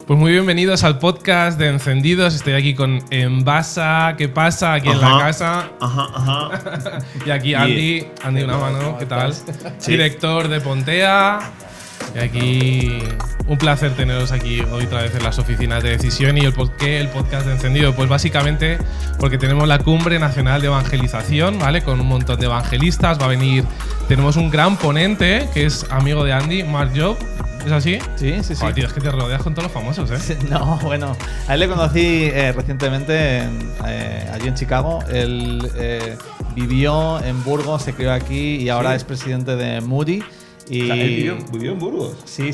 Pues muy bienvenidos al podcast de Encendidos. Estoy aquí con Envasa. ¿Qué pasa? Aquí en la casa. Y aquí Andy, una mano, ¿qué tal? Sí. Director de Pontea. Y aquí un placer teneros aquí hoy otra vez en las oficinas de Decisión. ¿Y el por qué el podcast de Encendido? Pues básicamente porque tenemos la Cumbre Nacional de Evangelización, ¿vale? Con un montón de evangelistas. Va a venir, tenemos un gran ponente que es amigo de Andy, Mark Job. ¿Es así? Sí. Oh, tío, es que te rodeas con todos los famosos, ¿eh? No, bueno, a él le conocí recientemente allí en Chicago. Él vivió en Burgos, se crió aquí y ahora es presidente de Moody. Y... O sea, él vivió en Burgos. Sí.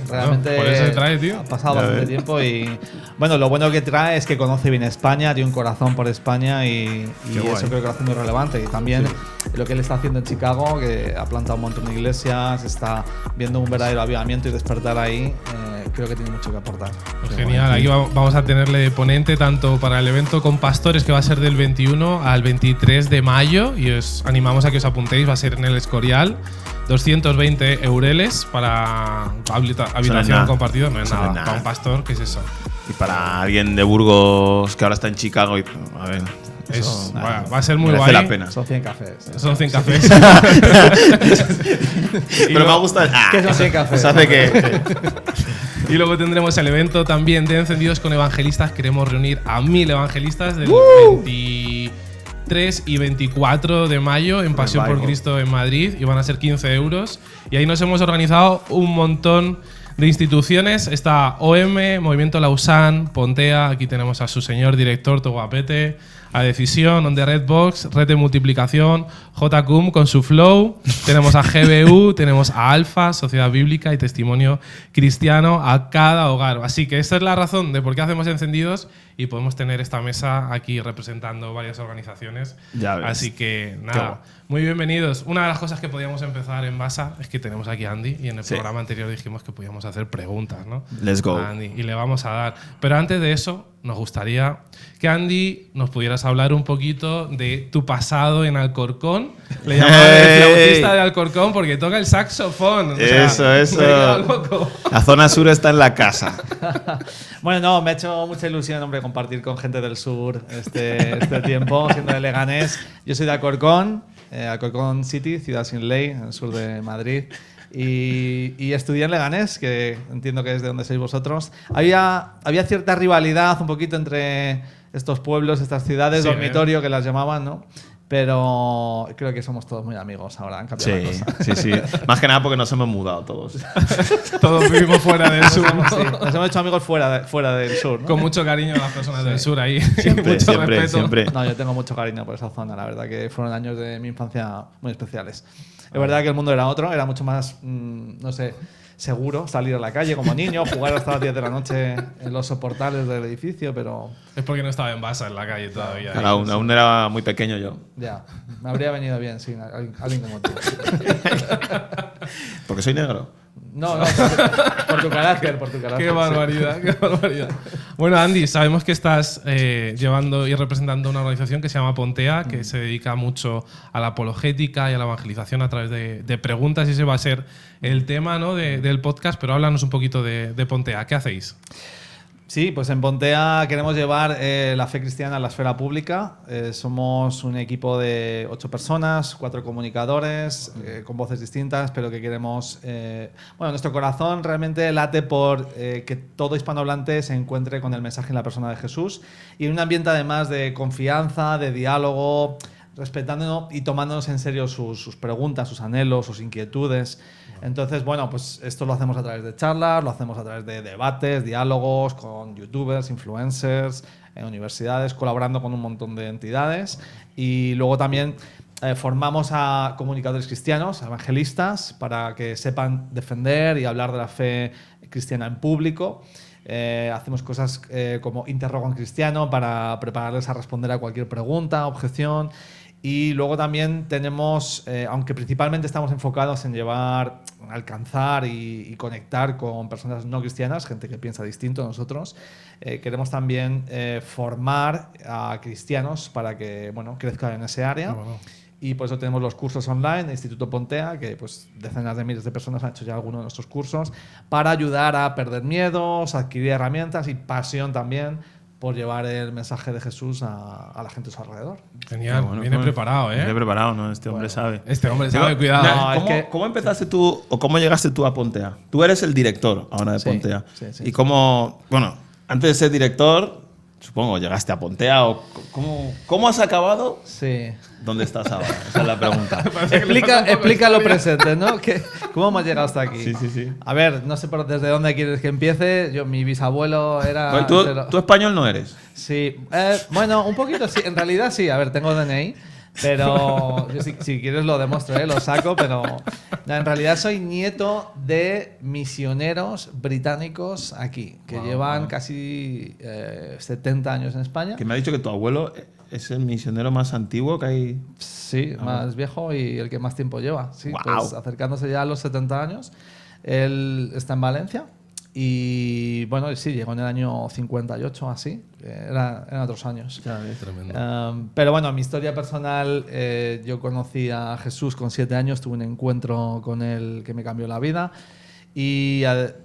Realmente por eso trae, tío. Ha pasado bastante tiempo y bueno, lo bueno que trae es que conoce bien España, tiene un corazón por España y eso creo que lo hace muy relevante. Y también lo que él está haciendo en Chicago, que ha plantado un montón de iglesias, está viendo un verdadero avivamiento y despertar ahí, creo que tiene mucho que aportar. Pues genial, aquí vamos a tenerle de ponente tanto para el evento con pastores que va a ser del 21 al 23 de mayo y os animamos a que os apuntéis, va a ser en el Escorial. 220 eureles para habitación compartida, no es nada. Para un pastor, ¿qué es eso? Y para alguien de Burgos que ahora está en Chicago, a ver. Va a ser muy guay. La pena. Son 100 cafés. Son 100 cafés. Pero me gusta. ¿Qué son 100 cafés? Eso hace que. Y luego tendremos el evento también de Encendidos con Evangelistas. Queremos reunir a 1000 evangelistas del 23 y 24 de mayo en Pasión por Cristo en Madrid y van a ser 15 euros. Y ahí nos hemos organizado un montón de instituciones. Está OM, Movimiento Lausanne, Pontea, aquí tenemos a su señor director Toguapete, a Decisión, On The Redbox, Red de Multiplicación, JCUM con su Flow, tenemos a GBU, tenemos a Alfa, Sociedad Bíblica y Testimonio Cristiano a cada hogar. Así que esta es la razón de por qué hacemos Encendidos y podemos tener esta mesa aquí representando varias organizaciones. Ya ves. Así que nada, muy bienvenidos. Una de las cosas que podíamos empezar en Basa es que tenemos aquí a Andy y en el programa anterior dijimos que podíamos hacer preguntas, ¿no? Let's go. A Andy, y le vamos a dar. Pero antes de eso, nos gustaría que Andy nos pudieras hablar un poquito de tu pasado en Alcorcón. Le llamaba el flautista de Alcorcón porque toca el saxofón. O sea, eso. La zona sur está en la casa. Bueno, no, me ha hecho mucha ilusión, hombre, compartir con gente del sur este tiempo, siendo de Leganés. Yo soy de Alcorcón, Alcorcón City, ciudad sin ley, en el sur de Madrid. Y estudié en Leganés, que entiendo que es de donde sois vosotros. Había cierta rivalidad un poquito entre estos pueblos, estas ciudades, dormitorio que las llamaban, ¿no? Pero creo que somos todos muy amigos ahora, han cambiado la cosa. Sí. Más que nada porque nos hemos mudado todos. Todos vivimos fuera del sur. Nos hemos hecho amigos fuera del sur, ¿no? Con mucho cariño a las personas del sur ahí. Siempre. No, yo tengo mucho cariño por esa zona, la verdad que fueron años de mi infancia muy especiales. Es verdad que el mundo era otro, era mucho más, no sé, seguro salir a la calle como niño, jugar hasta las 10 de la noche en los soportales del edificio, pero... Es porque no estaba en Basa en la calle todavía. Claro, aún era muy pequeño yo. Ya, me habría venido bien, sí, alguien como tú. ¿Porque soy negro? No, por tu carácter. Qué barbaridad, qué barbaridad. Bueno, Andy, sabemos que estás llevando y representando una organización que se llama Pontea, que se dedica mucho a la apologética y a la evangelización a través de preguntas, y ese va a ser el tema, ¿no?, del podcast, pero háblanos un poquito de Pontea. ¿Qué hacéis? Sí, pues en Pontea queremos llevar la fe cristiana a la esfera pública. Somos un equipo de 8 personas, 4 comunicadores, con voces distintas, pero que queremos... bueno, nuestro corazón realmente late por que todo hispanohablante se encuentre con el mensaje en la persona de Jesús y en un ambiente además de confianza, de diálogo, respetándonos y tomándonos en serio sus preguntas, sus anhelos, sus inquietudes. Entonces, bueno, pues esto lo hacemos a través de charlas, lo hacemos a través de debates, diálogos con youtubers, influencers, en universidades, colaborando con un montón de entidades. Y luego también formamos a comunicadores cristianos, a evangelistas, para que sepan defender y hablar de la fe cristiana en público. Hacemos cosas como Interroga a un cristiano para prepararles a responder a cualquier pregunta, objeción. Y luego también tenemos, aunque principalmente estamos enfocados en alcanzar y conectar con personas no cristianas, gente que piensa distinto a nosotros, queremos también formar a cristianos para que crezcan en ese área. Y por eso tenemos los cursos online de Instituto Pontea, que pues decenas de miles de personas han hecho ya algunos de nuestros cursos, para ayudar a perder miedos, a adquirir herramientas y pasión también por llevar el mensaje de Jesús a la gente a su alrededor. Genial, Bueno, viene preparado, ¿eh? Viene preparado, ¿no? Este hombre sabe. Este hombre sabe, cuidado. No, es ¿Cómo, que- cómo empezaste tú o cómo llegaste tú a Pontea? Tú eres el director ahora de Sí, Pontea. sí, sí. Y cómo, bueno, antes de ser director, supongo, llegaste a Pontea o cómo has acabado. Sí. ¿Dónde estás ahora? Esa es la pregunta. Explica lo presente, ¿no? ¿Cómo hemos llegado hasta aquí? Sí. A ver, no sé desde dónde quieres que empiece. Mi bisabuelo era... Oye, tú español no eres. Sí, bueno, un poquito sí. En realidad sí, a ver, tengo DNI, pero yo si quieres lo demuestro, lo saco, pero no, en realidad soy nieto de misioneros británicos aquí, que llevan casi 70 años en España. Que me ha dicho que tu abuelo es el misionero más antiguo que hay. Sí, más viejo y el que más tiempo lleva. Sí, Guau. pues acercándose ya a los 70 años. Él está en Valencia y bueno, sí, llegó en el año 58 así. Eran otros años. Tremendo. Pero bueno, mi historia personal, yo conocí a Jesús con 7 años, tuve un encuentro con él que me cambió la vida y a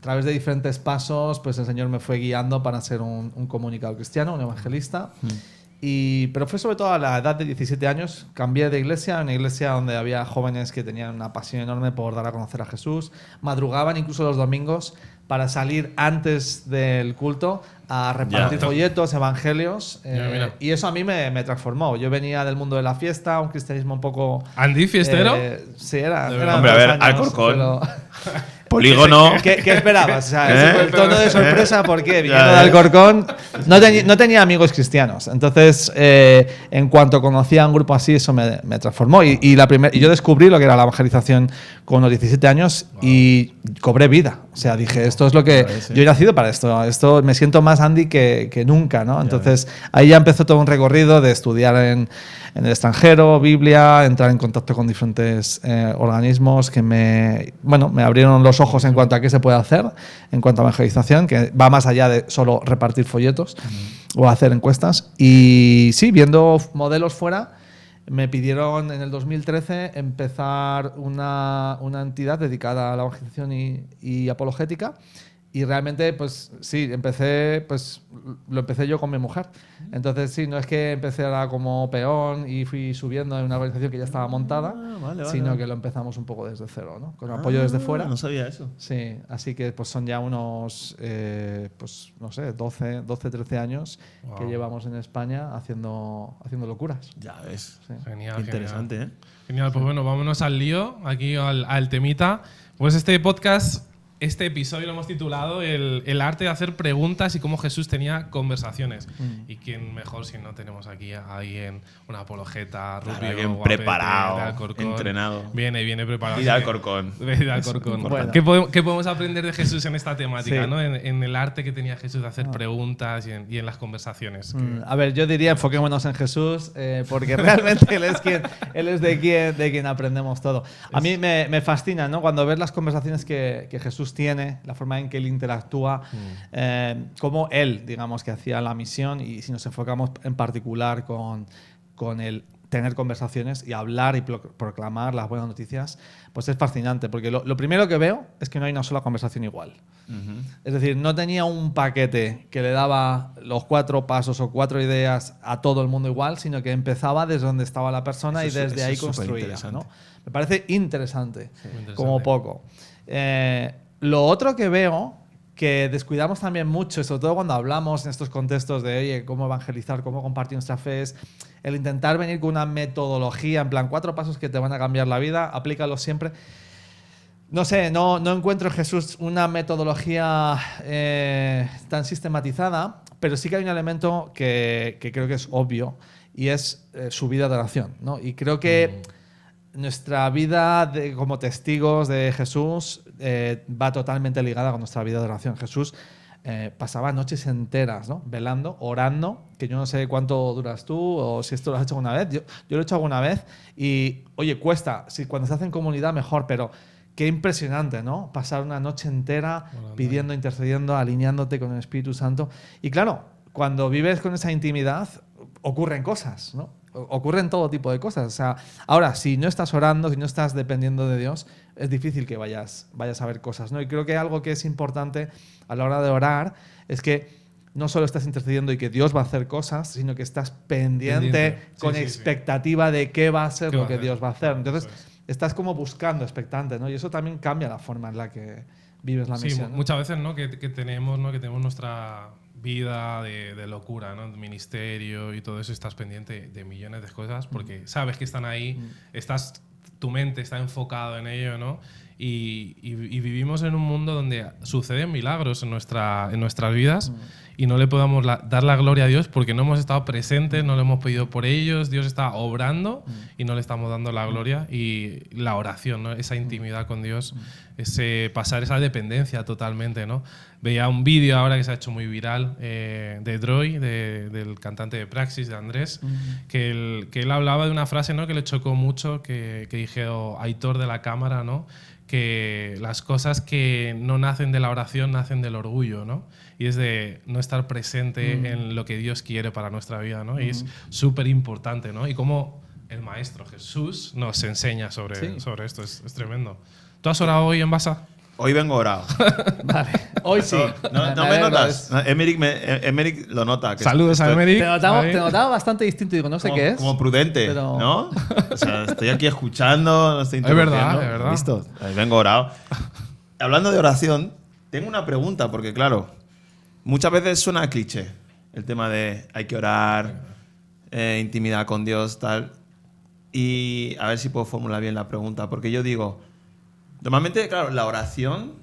través de diferentes pasos, pues el Señor me fue guiando para ser un comunicador cristiano, un evangelista. Pero fue sobre todo a la edad de 17 años, cambié de iglesia, una iglesia donde había jóvenes que tenían una pasión enorme por dar a conocer a Jesús, madrugaban incluso los domingos para salir antes del culto a repartir folletos, evangelios, Mira. y eso a mí me transformó. Yo venía del mundo de la fiesta, un cristianismo un poco... ¿Andy Fiestero? Sí, era... Hombre, a ver, Alcorcón. pero- Polígono. ¿Qué esperabas? O sea, ese fue el tono de sorpresa porque viniendo Ya, de Alcorcón no tenía amigos cristianos. Entonces, en cuanto conocí a un grupo así, eso me transformó. Y yo descubrí lo que era la evangelización con unos 17 años y cobré vida. O sea, dije, esto es lo que... Yo he nacido para esto. Esto me siento más Andy que nunca, ¿no? Entonces, ahí ya empezó todo un recorrido de estudiar en el extranjero, Biblia, entrar en contacto con diferentes organismos que me abrieron los ojos en cuanto a qué se puede hacer, en cuanto a evangelización, que va más allá de solo repartir folletos o hacer encuestas. Y sí, viendo modelos fuera, me pidieron en el 2013 empezar una entidad dedicada a la evangelización y apologética. Y realmente, pues sí, lo empecé yo con mi mujer. Entonces, sí, no es que empecé ahora como peón y fui subiendo en una organización que ya estaba montada, sino que lo empezamos un poco desde cero, ¿no? Con apoyo desde fuera. No sabía eso. Sí, así que pues son ya unos, pues no sé, 12, 13 años que llevamos en España haciendo locuras. Ya ves. Sí. Genial, Qué interesante, genial. ¿eh? Genial, pues bueno, vámonos al lío, aquí al temita. Pues este podcast, este episodio lo hemos titulado el arte de hacer preguntas y cómo Jesús tenía conversaciones. Y quién mejor si no tenemos aquí a alguien, un apologeta, rubio, alguien guapete, preparado, de Alcorcón. entrenado. Viene preparado. Y de Alcorcón. De Alcorcón. Bueno. ¿Qué podemos aprender de Jesús en esta temática, Sí. ¿no? En el arte que tenía Jesús de hacer preguntas y en las conversaciones? A ver, yo diría enfoquémonos en Jesús, porque realmente él es de quien aprendemos todo. A mí me fascina, ¿no? Cuando ves las conversaciones que Jesús tiene, la forma en que él interactúa, cómo él, digamos, que hacía la misión, y si nos enfocamos en particular con el tener conversaciones y hablar y proclamar las buenas noticias, pues es fascinante, porque lo primero que veo es que no hay una sola conversación igual. Es decir, no tenía un paquete que le daba los 4 pasos o 4 ideas a todo el mundo igual, sino que empezaba desde donde estaba la persona y desde ahí construía, ¿no? Me parece interesante, como poco. Lo otro que veo, que descuidamos también mucho, sobre todo cuando hablamos en estos contextos de oye, cómo evangelizar, cómo compartir nuestra fe, es el intentar venir con una metodología, en plan 4 pasos que te van a cambiar la vida, aplícalos siempre. No sé, no encuentro en Jesús una metodología tan sistematizada, pero sí que hay un elemento que creo que es obvio y es su vida de oración, ¿no? Y creo que nuestra vida como testigos de Jesús va totalmente ligada con nuestra vida de oración. Jesús pasaba noches enteras, ¿no? Velando, orando, que yo no sé cuánto duras tú o si esto lo has hecho alguna vez. Yo lo he hecho alguna vez y, oye, cuesta. Si cuando se hace en comunidad, mejor, pero qué impresionante, ¿no? Pasar una noche entera pidiendo, intercediendo, alineándote con el Espíritu Santo. Y claro, cuando vives con esa intimidad, ocurren cosas, ¿no? Ocurren todo tipo de cosas. O sea, ahora, si no estás orando, si no estás dependiendo de Dios, es difícil que vayas a ver cosas, ¿no? Y creo que algo que es importante a la hora de orar es que no solo estás intercediendo y que Dios va a hacer cosas, sino que estás pendiente. Con expectativa de qué va a ser lo que Dios va a hacer. Entonces, estás como buscando, expectante, ¿no? Y eso también cambia la forma en la que vives la misión, ¿no? Muchas veces, ¿no? que tenemos nuestra vida de locura, ¿no? Ministerio y todo eso, estás pendiente de millones de cosas porque sabes que están ahí, tu mente está enfocado en ello, ¿no? Y vivimos en un mundo donde suceden milagros en nuestras vidas y no le podamos dar la gloria a Dios porque no hemos estado presentes, no le hemos pedido por ellos, Dios está obrando y no le estamos dando la gloria. Y la oración, ¿no? Esa intimidad con Dios, ese pasar esa dependencia totalmente, ¿no? Veía un vídeo ahora que se ha hecho muy viral de Droy, del cantante de Praxis, de Andrés, que él hablaba de una frase, ¿no? Que le chocó mucho, que dijo Aitor de la cámara, ¿no? Que las cosas que no nacen de la oración nacen del orgullo, ¿no? Y es de no estar presente en lo que Dios quiere para nuestra vida, ¿no? Y es súper importante, ¿no? Y cómo el Maestro Jesús nos enseña sobre esto, es tremendo. ¿Tú has orado hoy en Basa? Hoy vengo orado. Vale, hoy sí. ¿No me notas? Emerick lo nota. Saludos a Emerick. Te notaba bastante distinto. Digo, no sé qué es. Como prudente, pero... ¿no? O sea, estoy aquí escuchando, no estoy interrumpiendo. Es verdad. Listo, vengo orado. Hablando de oración, tengo una pregunta, porque claro, muchas veces suena cliché el tema de hay que orar, intimidad con Dios, tal. Y a ver si puedo formular bien la pregunta, porque yo digo... Normalmente, claro, la oración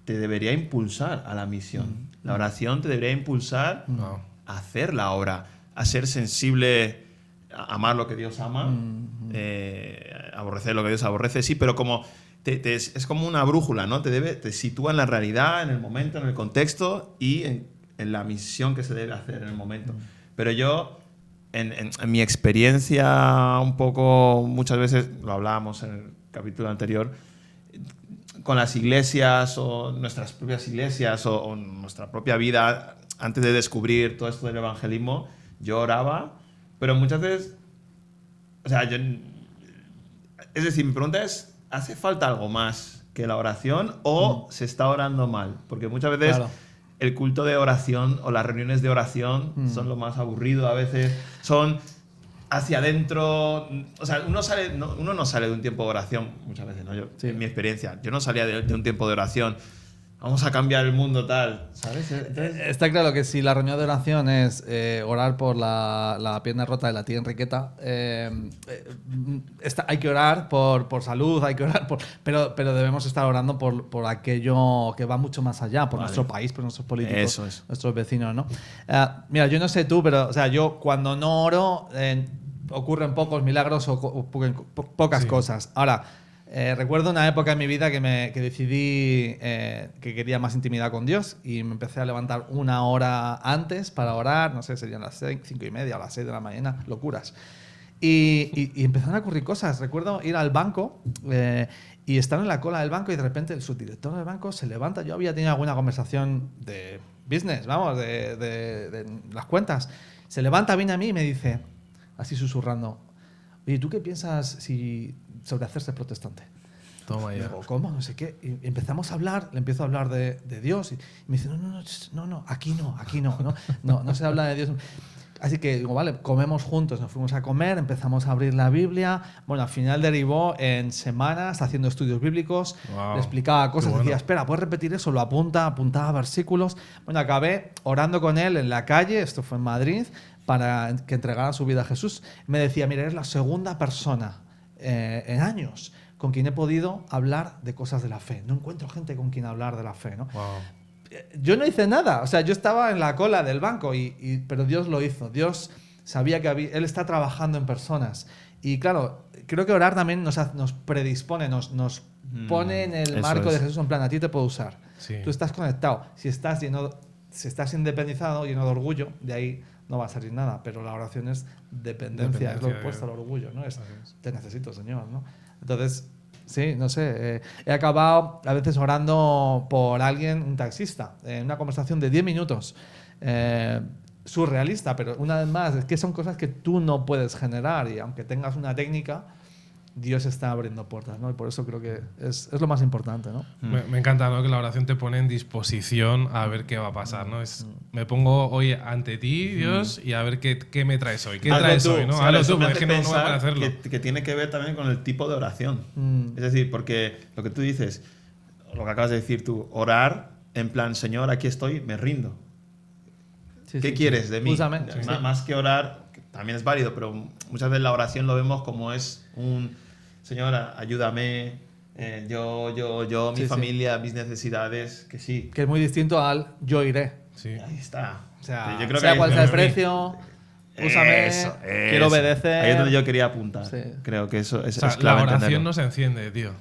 te debería impulsar a la misión. La oración te debería impulsar a hacer la obra, a ser sensible, a amar lo que Dios ama, aborrecer lo que Dios aborrece, sí, pero como es como una brújula, ¿no? Te sitúa en la realidad, en el momento, en el contexto y en la misión que se debe hacer en el momento. Pero yo, en mi experiencia un poco, muchas veces, lo hablábamos en el capítulo anterior, con las iglesias o nuestras propias iglesias o nuestra propia vida, antes de descubrir todo esto del evangelismo, yo oraba, pero muchas veces, o sea, es decir, mi pregunta es, ¿hace falta algo más que la oración o se está orando mal? Porque muchas veces el culto de oración o las reuniones de oración son lo más aburrido, a veces son... hacia adentro, o sea, uno no sale de un tiempo de oración muchas veces, ¿no? En mi experiencia, yo no salía de un tiempo de oración, vamos a cambiar el mundo tal, ¿sabes? Entonces, está claro que si la reunión de oración es orar por la pierna rota de la tía Enriqueta, hay que orar por salud, hay que orar pero debemos estar orando por aquello que va mucho más allá, por nuestro país, por nuestros políticos, nuestros vecinos, ¿no? Mira, yo no sé tú, pero o sea, yo cuando no oro ocurren pocos milagros o pocas cosas. Ahora, recuerdo una época en mi vida que decidí que quería más intimidad con Dios y me empecé a levantar una hora antes para orar, no sé, serían las 5:30 o las 6 de la mañana, locuras. Y empezaron a ocurrir cosas. Recuerdo ir al banco y estar en la cola del banco y de repente el subdirector del banco se levanta. Yo había tenido alguna conversación de business, vamos, de las cuentas. Se levanta, viene a mí y me dice, así susurrando, oye, ¿tú qué piensas sobre hacerse protestante? Toma ya. Digo, ¿cómo? No sé qué. Y empezamos a hablar, le empiezo a hablar de Dios y me dice, no, aquí no se habla de Dios. Así que digo, vale, comemos juntos, nos fuimos a comer, empezamos a abrir la Biblia. Bueno, al final derivó en semanas haciendo estudios bíblicos, le explicaba cosas, decía, espera, ¿puedes repetir eso? Lo apuntaba versículos. Bueno, acabé orando con él en la calle, esto fue en Madrid, para que entregara su vida a Jesús. Me decía, mira, eres la segunda persona en años con quien he podido hablar de cosas de la fe. No encuentro gente con quien hablar de la fe, ¿no? Wow. Yo no hice nada, o sea, yo estaba en la cola del banco, pero Dios lo hizo. Dios sabía que Él está trabajando en personas. Y claro, creo que orar también nos predispone, nos pone en el marco de Jesús, en plan, a ti te puedo usar. Sí. Tú estás conectado. Si estás independizado, lleno de orgullo, de ahí no va a salir nada. Pero la oración es dependencia, es lo opuesto al orgullo, ¿no? Te necesito, Señor, ¿no? Entonces... Sí, no sé. He acabado a veces orando por alguien, un taxista, en una conversación de 10 minutos. surrealista, pero una vez más, es que son cosas que tú no puedes generar y aunque tengas una técnica, Dios está abriendo puertas, ¿no? Y por eso creo que es lo más importante, ¿no? Me encanta, ¿no? Que la oración te pone en disposición a ver qué va a pasar, ¿no? Me pongo hoy ante ti, Dios, y a ver qué me traes hoy. ¿Qué traes hoy, no? Hazlo tú, porque es que no voy a poder hacerlo. Que tiene que ver también con el tipo de oración. Es decir, porque lo que tú dices, lo que acabas de decir tú, orar en plan, Señor, aquí estoy, me rindo. Sí, ¿Qué quieres de mí? Úsame. Más que orar, que también es válido, pero muchas veces la oración lo vemos como es un Señor, ayúdame, yo, mi familia, mis necesidades, que sí. Que es muy distinto al yo iré. Sí. Ahí está. O sea, Yo creo sea que cual sea el precio, úsame, Eso, quiero obedecer. Ahí es donde yo quería apuntar. Sí. Creo que eso es, O sea, es clave la oración entenderlo. no se enciende, tío.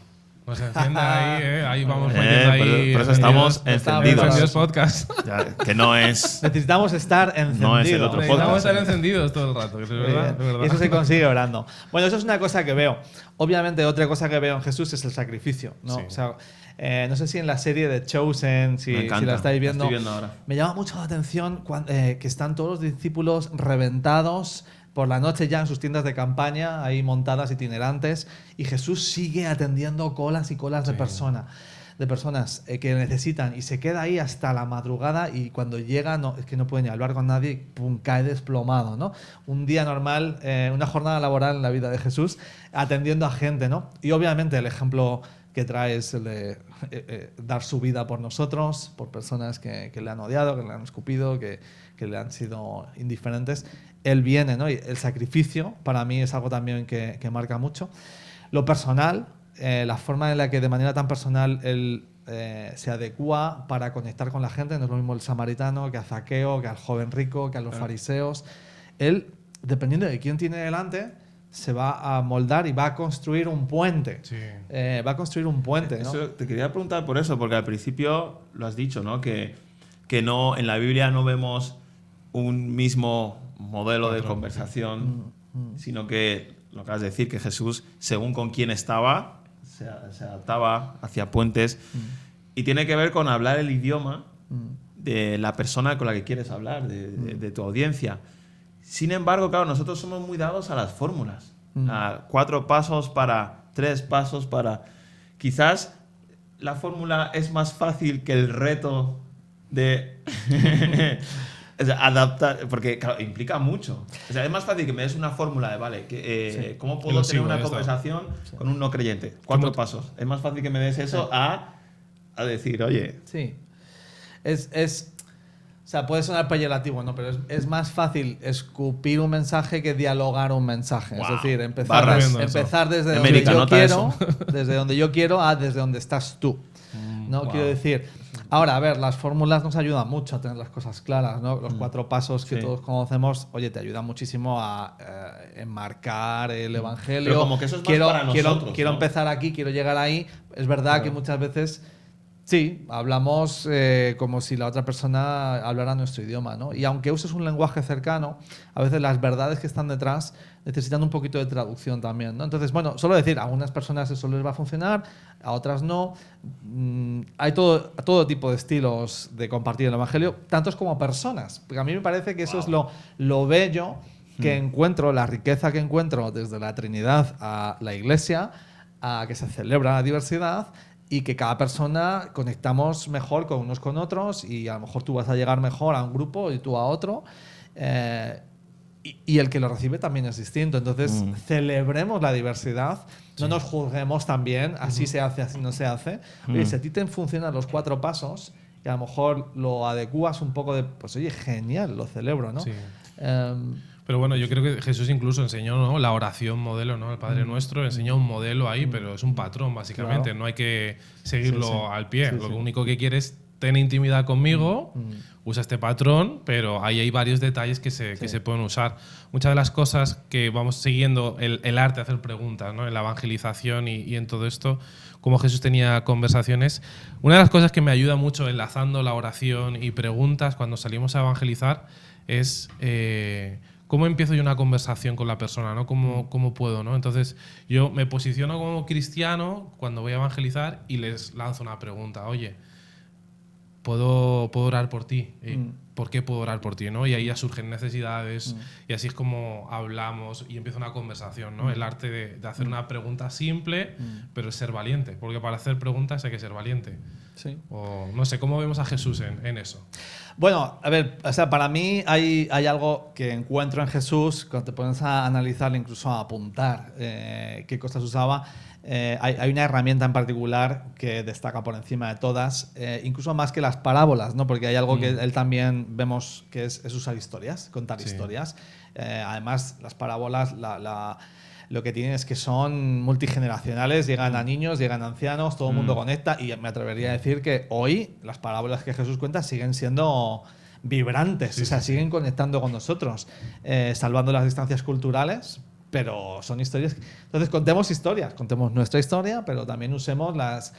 No se enciende ahí, ahí vamos poniendo ahí. Por eso estamos encendidos. Encendidos podcast. Ya, que no es. Necesitamos estar encendidos. No es el otro Necesitamos podcast. estar encendidos todo el rato, que es verdad, es verdad. Y eso se consigue orando. Bueno, eso es una cosa que veo. Obviamente, otra cosa que veo en Jesús es el sacrificio, ¿no? Sí. O sea, no sé si en la serie de Chosen, si Me encanta, la estáis viendo, la estoy viendo ahora. me llama mucho la atención que están todos los discípulos reventados por la noche ya en sus tiendas de campaña, ahí montadas, itinerantes, y Jesús sigue atendiendo colas y colas de personas que necesitan, y se queda ahí hasta la madrugada, y cuando llega es que no puede ni hablar con nadie, y pum, cae desplomado, ¿no? Un día normal, una jornada laboral en la vida de Jesús, atendiendo a gente, ¿no? Y obviamente el ejemplo que trae es el de dar su vida por nosotros, por personas que le han odiado, que le han escupido, que le han sido indiferentes. Él viene, ¿no? Y el sacrificio para mí es algo también que marca mucho. Lo personal, la forma en la que de manera tan personal él se adecua para conectar con la gente, no es lo mismo el samaritano que a Zaqueo, que al joven rico, que a los fariseos. Él, dependiendo de quién tiene delante, se va a moldar y va a construir un puente. Sí. Va a construir un puente, ¿no? Eso, te quería preguntar por eso, porque al principio lo has dicho, ¿no? Que no, en la Biblia no vemos un mismo modelo de conversación, sino que lo que acabas de decir, que Jesús, según con quién estaba, se adaptaba hacia puentes, y tiene que ver con hablar el idioma de la persona con la que quieres hablar, de tu audiencia. Sin embargo, claro, nosotros somos muy dados a las fórmulas, a 4 pasos para, 3 pasos para. Quizás la fórmula es más fácil que el reto de o sea, adaptar, porque claro, implica mucho. O sea, es más fácil que me des una fórmula de, vale, ¿cómo puedo tener una conversación con un no creyente? 4 pasos. Es más fácil que me des eso a decir, oye. Sí. O sea, puede sonar peyorativo, ¿no? Pero es más fácil escupir un mensaje que dialogar un mensaje. Wow. Es decir, empezar desde América, donde yo nota quiero, eso. desde donde yo quiero a desde donde estás tú. ¿No? Wow. Quiero decir, ahora, a ver, las fórmulas nos ayudan mucho a tener las cosas claras, ¿no? Los 4 pasos que todos conocemos, oye, te ayudan muchísimo a enmarcar el evangelio. Pero como que eso es más para nosotros, quiero ¿no? empezar aquí, quiero llegar ahí. Es verdad que muchas veces sí, hablamos como si la otra persona hablara nuestro idioma, ¿no? Y aunque uses un lenguaje cercano, a veces las verdades que están detrás necesitan un poquito de traducción también, ¿no? Entonces, bueno, solo decir, a algunas personas eso les va a funcionar, a otras no. Hay todo tipo de estilos de compartir el evangelio, tantos como personas. Porque a mí me parece que eso es lo bello que encuentro, la riqueza que encuentro desde la Trinidad a la Iglesia, a que se celebra la diversidad, y que cada persona conectamos mejor con unos con otros, y a lo mejor tú vas a llegar mejor a un grupo y tú a otro, y el que lo recibe también es distinto. Entonces, celebremos la diversidad, no nos juzguemos también, así se hace, así no se hace. Oye, si a ti te funcionan los 4 pasos y a lo mejor lo adecuas un poco de, pues oye, genial, lo celebro, ¿no? Sí. Pero bueno, yo creo que Jesús incluso enseñó, ¿no?, la oración modelo, ¿no? El Padre Nuestro enseñó un modelo ahí, pero es un patrón, básicamente. Claro. No hay que seguirlo al pie. Sí, Lo sí. único que quiere es tener intimidad conmigo, usa este patrón, pero ahí hay varios detalles que se pueden usar. Muchas de las cosas que vamos siguiendo, el arte de hacer preguntas, ¿no?, en la evangelización y en todo esto, como Jesús tenía conversaciones. Una de las cosas que me ayuda mucho enlazando la oración y preguntas cuando salimos a evangelizar es cómo empiezo yo una conversación con la persona, ¿no? ¿Cómo puedo, ¿no? Entonces, yo me posiciono como cristiano cuando voy a evangelizar y les lanzo una pregunta. Oye, puedo orar por ti. ¿Por qué puedo orar por ti? ¿no? Y ahí ya surgen necesidades y así es como hablamos y empieza una conversación, ¿no? El arte de hacer una pregunta simple, pero ser valiente, porque para hacer preguntas hay que ser valiente. Sí. O, no sé, ¿cómo vemos a Jesús en eso? Bueno, a ver, o sea, para mí hay algo que encuentro en Jesús, cuando te pones a analizar, incluso a apuntar qué cosas usaba. Hay una herramienta en particular que destaca por encima de todas, incluso más que las parábolas, ¿no? Porque hay algo que él también vemos que es usar historias, contar historias. Además, las parábolas lo que tienen es que son multigeneracionales, llegan a niños, llegan a ancianos, todo el mundo conecta, y me atrevería a decir que hoy las parábolas que Jesús cuenta siguen siendo vibrantes, o sea, siguen conectando con nosotros, salvando las distancias culturales, pero son historias. Entonces, contemos historias, contemos nuestra historia, pero también usemos las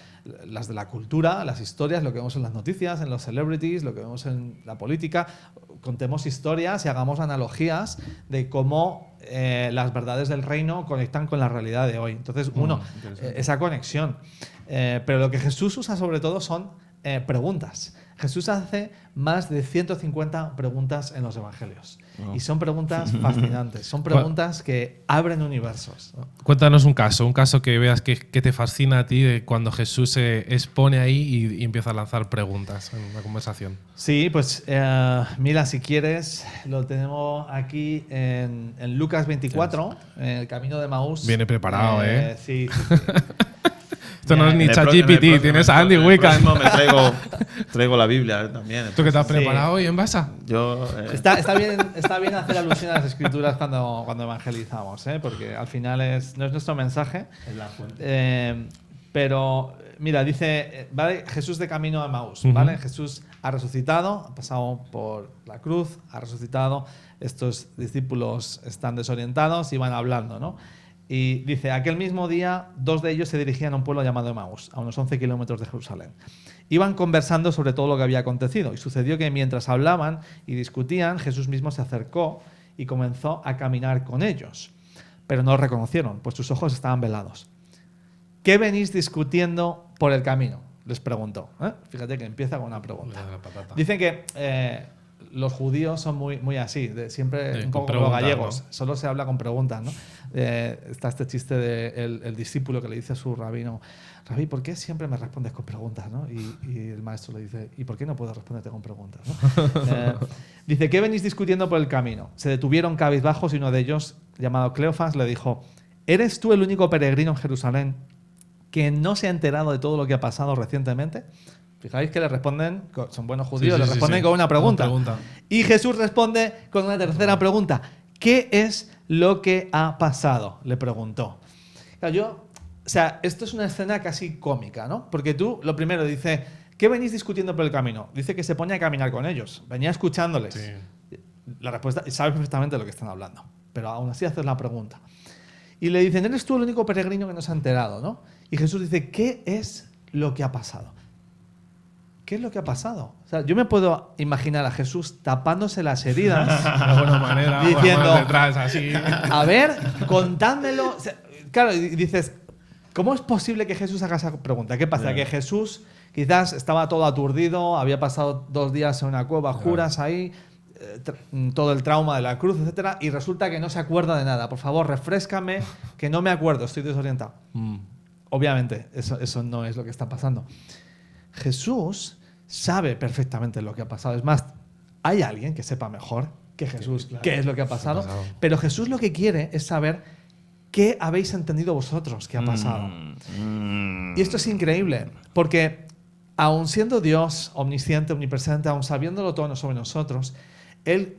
de la cultura, las historias, lo que vemos en las noticias, en los celebrities, lo que vemos en la política. Contemos historias y hagamos analogías de cómo las verdades del reino conectan con la realidad de hoy. Entonces, esa conexión. Pero lo que Jesús usa sobre todo son preguntas. Jesús hace más de 150 preguntas en los evangelios. Y son preguntas fascinantes. Son preguntas que abren universos. Cuéntanos un caso que veas que te fascina a ti de cuando Jesús se expone ahí y empieza a lanzar preguntas en una conversación. Sí, pues mira, si quieres, lo tenemos aquí en Lucas 24, en el camino de Maús. Viene preparado, ¿eh? Sí. Esto no es ni ChatGPT, tienes a Andy Wickham. Me traigo la Biblia también. ¿Tú qué te has preparado hoy en Basa? Yo, está bien hacer alusión a las escrituras cuando evangelizamos, porque al final no es nuestro mensaje. Es la fuente. Pero mira, dice, ¿vale? Jesús de camino a Maús, ¿vale? Jesús ha resucitado, ha pasado por la cruz, ha resucitado. Estos discípulos están desorientados y van hablando, ¿no? Y dice, aquel mismo día, 2 de ellos se dirigían a un pueblo llamado Emaús, a unos 11 kilómetros de Jerusalén. Iban conversando sobre todo lo que había acontecido, y sucedió que mientras hablaban y discutían, Jesús mismo se acercó y comenzó a caminar con ellos. Pero no lo reconocieron, pues sus ojos estaban velados. ¿Qué venís discutiendo por el camino?, les preguntó. Fíjate que empieza con una pregunta. Dicen que los judíos son muy así, siempre un poco como los gallegos, ¿no? Solo se habla con preguntas, ¿no? Está este chiste del discípulo que le dice a su rabino, Rabí, ¿por qué siempre me respondes con preguntas? ¿no? Y el maestro le dice, ¿y por qué no puedo responderte con preguntas? ¿no? Dice, ¿qué venís discutiendo por el camino? Se detuvieron cabizbajos y uno de ellos, llamado Cleofas, le dijo, ¿eres tú el único peregrino en Jerusalén que no se ha enterado de todo lo que ha pasado recientemente? Fijáis que le responden, son buenos judíos, le responden con una pregunta. Y Jesús responde con una tercera pregunta. ¿Qué es lo que ha pasado?, le preguntó. Claro, esto es una escena casi cómica, ¿no? Porque tú, lo primero, dice, ¿qué venís discutiendo por el camino? Dice que se pone a caminar con ellos, venía escuchándoles. Sí. La respuesta, sabes perfectamente de lo que están hablando, pero aún así haces la pregunta. Y le dicen, ¿eres tú el único peregrino que no se ha enterado?, ¿no? Y Jesús dice, ¿qué es lo que ha pasado? ¿Qué es lo que ha pasado? O sea, yo me puedo imaginar a Jesús tapándose las heridas de alguna manera, diciendo, detrás, así. A ver, contádmelo. O sea, claro, y dices, ¿cómo es posible que Jesús haga esa pregunta? ¿Qué pasa? Que Jesús quizás estaba todo aturdido, había pasado 2 días en una cueva, juras ahí, todo el trauma de la cruz, etcétera, y resulta que no se acuerda de nada. Por favor, refréscame, que no me acuerdo, estoy desorientado. Obviamente, eso no es lo que está pasando. Jesús sabe perfectamente lo que ha pasado. Es más, hay alguien que sepa mejor que Jesús qué es lo que ha pasado. Pero Jesús lo que quiere es saber qué habéis entendido vosotros que ha pasado. Y esto es increíble, porque aun siendo Dios omnisciente, omnipresente, aun sabiéndolo todo sobre nosotros, Él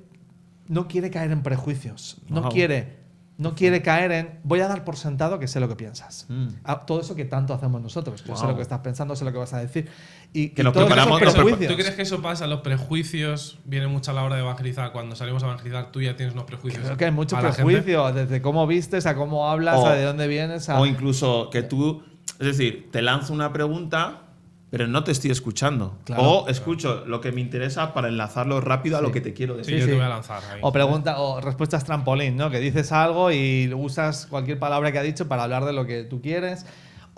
no quiere caer en prejuicios. No quiere caer en, voy a dar por sentado que sé lo que piensas. Todo eso que tanto hacemos nosotros. Yo sé lo que estás pensando, sé lo que vas a decir. Y que nos todos preparamos. esos prejuicios. ¿Tú crees que eso pasa? Los prejuicios vienen mucho a la hora de evangelizar. Cuando salimos a evangelizar, tú ya tienes unos prejuicios. Creo que hay mucho prejuicio, desde cómo vistes, a cómo hablas, a de dónde vienes. O incluso que tú, es decir, te lanzo una pregunta, pero no te estoy escuchando. Claro, escucho lo que me interesa para enlazarlo rápido a lo que te quiero decir. Sí, yo te voy a lanzar ahí. O respuestas trampolín, ¿no? Que dices algo y usas cualquier palabra que ha dicho para hablar de lo que tú quieres.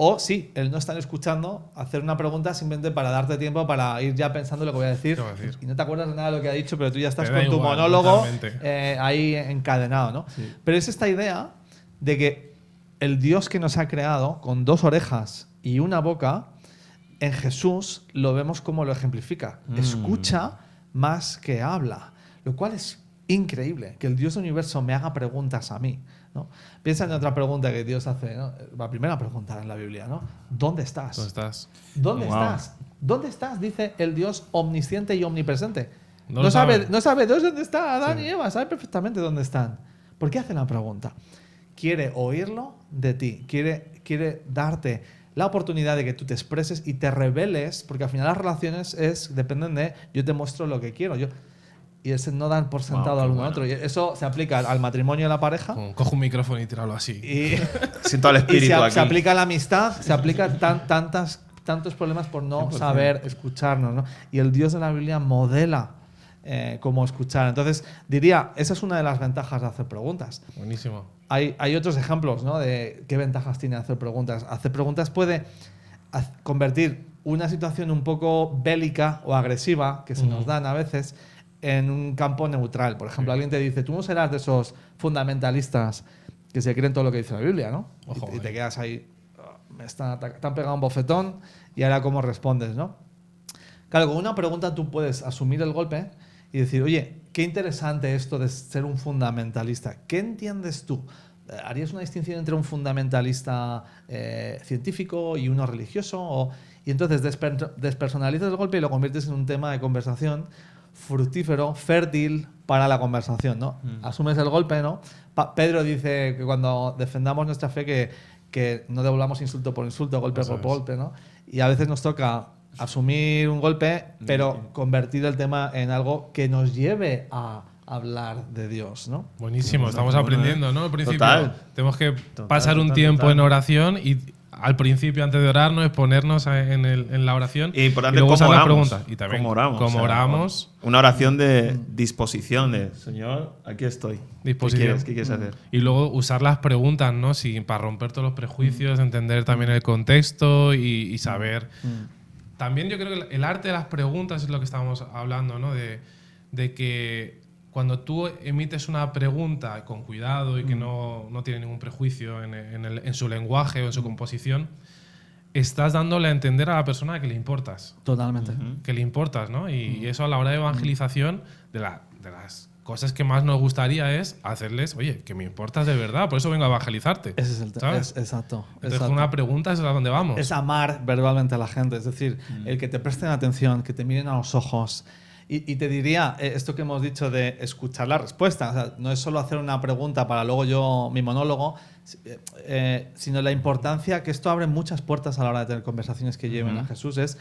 O sí, el no estar escuchando, hacer una pregunta simplemente para darte tiempo para ir ya pensando lo que voy a decir. ¿Qué voy a decir? Y no te acuerdas de nada de lo que ha dicho, pero tú ya estás Te da con tu igual, monólogo totalmente. ahí encadenado, ¿no? Pero es esta idea de que el Dios que nos ha creado con 2 orejas y una boca, en Jesús lo vemos como lo ejemplifica. Escucha más que habla, lo cual es increíble, que el Dios del universo me haga preguntas a mí, ¿no? Piensa en otra pregunta que Dios hace, ¿no? La primera pregunta en la Biblia, ¿no? ¿Dónde estás? ¿Dónde estás? ¿Dónde Wow. estás? ¿Dónde estás? Dice el Dios omnisciente y omnipresente. No lo sabe. No sabe dónde está Adán y Eva, sabe perfectamente dónde están. ¿Por qué hace la pregunta? Quiere oírlo de ti, quiere darte la oportunidad de que tú te expreses y te reveles, porque al final las relaciones dependen de yo te muestro lo que quiero. Y ese no dan por sentado Wow, al qué uno al otro. Y eso se aplica al matrimonio y a la pareja. Cojo un micrófono y tíralo así. Y, Siento al y espíritu aquí. se aplica a la amistad, se aplica a tantos problemas por no 100%. saber escucharnos, ¿no? Y el Dios de la Biblia modela cómo escuchar. Entonces, diría, esa es una de las ventajas de hacer preguntas. Buenísimo. Hay otros ejemplos, ¿no? De qué ventajas tiene hacer preguntas. Hacer preguntas puede convertir una situación un poco bélica o agresiva, que se nos dan a veces, en un campo neutral. Por ejemplo, alguien te dice, tú no serás de esos fundamentalistas que se creen todo lo que dice la Biblia, ¿no? Ojo, Y te quedas ahí, te han pegado un bofetón y ahora cómo respondes, ¿no? Claro, con una pregunta tú puedes asumir el golpe y decir, oye, qué interesante esto de ser un fundamentalista. ¿Qué entiendes tú? ¿Harías una distinción entre un fundamentalista científico y uno religioso? Y entonces despersonalizas el golpe y lo conviertes en un tema de conversación fructífero, fértil para la conversación, ¿no? Asumes el golpe, ¿no? Pedro dice que cuando defendamos nuestra fe que no devolvamos insulto por insulto, golpe por golpe, ¿no? Y a veces nos toca asumir un golpe, pero convertir el tema en algo que nos lleve a hablar de Dios, ¿no? Buenísimo, estamos bueno, aprendiendo, ¿no? Al principio Total. tenemos que pasar un tiempo total. en oración y al principio, antes de orar, no exponernos en la oración Y importante luego cómo usar la oramos. pregunta. Y también Cómo oramos. cómo o sea, oramos. Una oración de disposición, de Señor, aquí estoy. Disposición. ¿Qué quieres hacer? Y luego usar las preguntas, ¿no? Para romper todos los prejuicios, entender también el contexto y saber. También yo creo que el arte de las preguntas es lo que estábamos hablando, ¿no? De que cuando tú emites una pregunta con cuidado y que no tiene ningún prejuicio en su lenguaje o en su composición, estás dándole a entender a la persona que le importas. Totalmente. Que le importas, ¿no? Y eso a la hora de evangelización, de las cosas que más nos gustaría es hacerles, oye, que me importas de verdad, por eso vengo a evangelizarte. Ese es el tema. ¿sabes? Exacto. Entonces, exacto. con una pregunta es a dónde vamos. Es amar verbalmente a la gente, es decir, el que te presten atención, que te miren a los ojos. Y te diría esto que hemos dicho de escuchar la respuesta. O sea, no es solo hacer una pregunta para luego yo mi monólogo, sino la importancia que esto abre muchas puertas a la hora de tener conversaciones que lleven a Jesús, es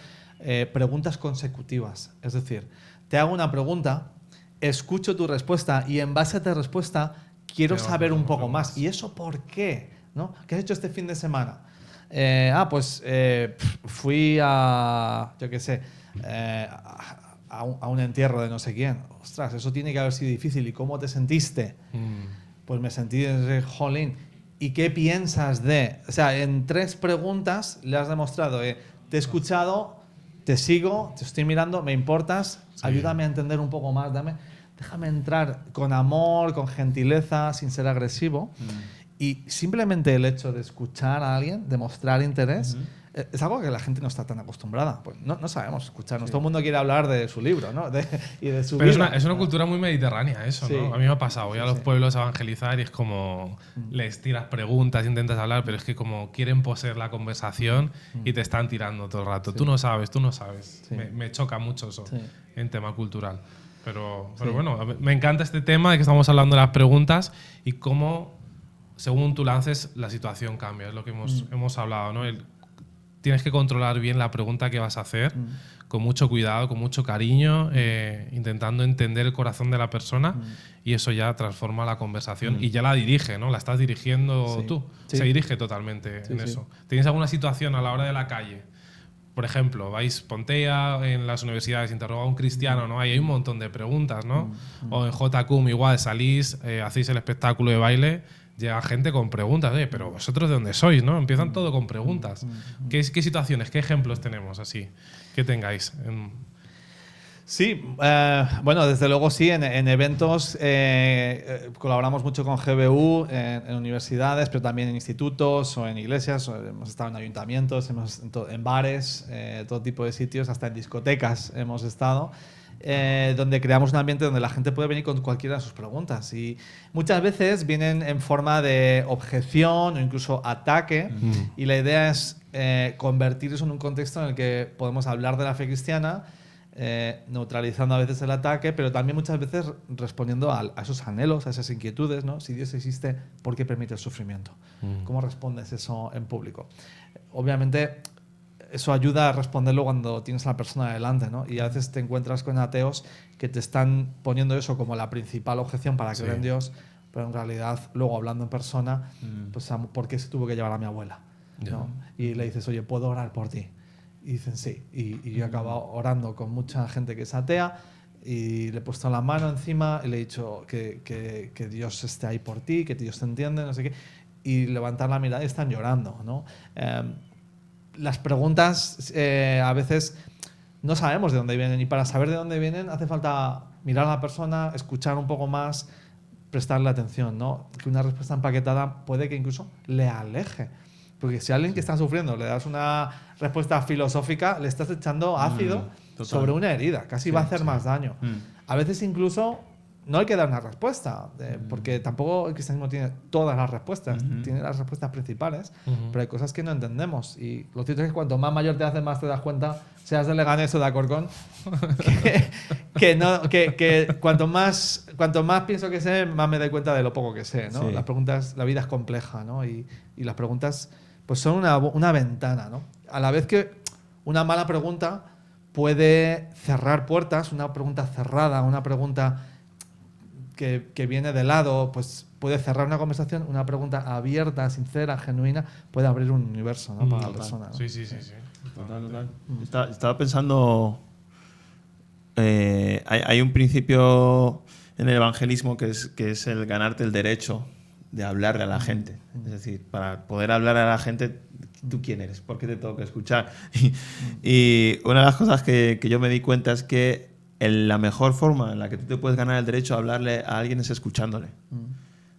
preguntas consecutivas. Es decir, te hago una pregunta, escucho tu respuesta y en base a tu respuesta quiero Te saber un vamos a poco más. más. ¿Y eso por qué? ¿No? ¿Qué has hecho este fin de semana? Fui a, yo qué sé, a un entierro de no sé quién. Ostras, eso tiene que haber sido difícil. ¿Y cómo te sentiste? Pues me sentí desde jolín. ¿Y qué piensas de? O sea, en 3 preguntas le has demostrado, te he escuchado, te sigo, te estoy mirando, me importas, ayúdame a entender un poco más, déjame entrar con amor, con gentileza, sin ser agresivo. Y simplemente el hecho de escuchar a alguien, de mostrar interés, es algo que la gente no está tan acostumbrada. Pues no sabemos escucharnos. Todo el mundo quiere hablar de su libro, ¿no? Y de su Pero vida. es una cultura muy mediterránea eso, Sí. ¿no? A mí me ha pasado. Voy a los pueblos a evangelizar y es como les tiras preguntas, intentas hablar, pero es que como quieren poseer la conversación y te están tirando todo el rato. Tú no sabes, tú no sabes. Sí. Me choca mucho eso Sí. en tema cultural. Pero bueno, me encanta este tema de que estamos hablando de las preguntas y cómo, según tú lances, la situación cambia. Es lo que hemos hablado, ¿no? Tienes que controlar bien la pregunta que vas a hacer, con mucho cuidado, con mucho cariño, intentando entender el corazón de la persona y eso ya transforma la conversación y ya la dirige, ¿no? La estás dirigiendo Sí. tú. Sí. Se dirige totalmente en sí. eso. ¿Tienes alguna situación a la hora de la calle? Por ejemplo, vais Pontea en las universidades, interroga a un cristiano, ¿no? Ahí hay un montón de preguntas, ¿no? O en JCUM igual, salís, hacéis el espectáculo de baile, llega gente con preguntas, pero vosotros de dónde sois, ¿no? Empiezan todo con preguntas. ¿Qué situaciones, qué ejemplos tenemos así que tengáis? Sí, bueno, desde luego sí, en eventos colaboramos mucho con GBU, en universidades, pero también en institutos o en iglesias, hemos estado en ayuntamientos, en bares, todo tipo de sitios, hasta en discotecas hemos estado, donde creamos un ambiente donde la gente puede venir con cualquiera de sus preguntas. Y muchas veces vienen en forma de objeción o incluso ataque, y la idea es convertir eso en un contexto en el que podemos hablar de la fe cristiana, neutralizando a veces el ataque, pero también muchas veces respondiendo a esos anhelos, a esas inquietudes, ¿no? Si Dios existe, ¿por qué permite el sufrimiento? ¿Cómo respondes eso en público? Obviamente, eso ayuda a responderlo cuando tienes a la persona delante, ¿no? Y a veces te encuentras con ateos que te están poniendo eso como la principal objeción para creer en Dios, pero en realidad, luego hablando en persona, pues ¿por qué se tuvo que llevar a mi abuela? ¿No? Y le dices, oye, ¿puedo orar por ti? Y dicen sí. Y yo he acabado orando con mucha gente que es atea y le he puesto la mano encima y le he dicho que Dios esté ahí por ti, que Dios te entiende, no sé qué. Y levantar la mirada y están llorando, ¿no? Las preguntas a veces no sabemos de dónde vienen, y para saber de dónde vienen hace falta mirar a la persona, escuchar un poco más, prestarle atención, ¿no? Que una respuesta empaquetada puede que incluso le aleje. Porque si a alguien que está sufriendo le das una respuesta filosófica, le estás echando ácido sobre una herida. Casi va a hacer más daño. A veces incluso no hay que dar una respuesta, porque tampoco el cristianismo tiene todas las respuestas. Tiene las respuestas principales, pero hay cosas que no entendemos. Y lo cierto es que cuanto más mayor te haces, más te das cuenta, seas de Leganés o de Alcorcón, que cuanto más pienso que sé, más me doy cuenta de lo poco que sé, ¿no? Las preguntas, la vida es compleja, ¿no? Y las preguntas pues son una ventana, ¿no? A la vez que una mala pregunta puede cerrar puertas, una pregunta cerrada, una pregunta que viene de lado, pues puede cerrar una conversación. Una pregunta abierta, sincera, genuina, puede abrir un universo, ¿no? Para la persona, ¿no? Sí. Total. Estaba pensando, hay un principio en el evangelismo que es el ganarte el derecho de hablarle a la gente. Es decir, para poder hablar a la gente, ¿tú quién eres? ¿Por qué te tengo que escuchar? Y una de las cosas que yo me di cuenta es que la mejor forma en la que tú te puedes ganar el derecho a hablarle a alguien es escuchándole.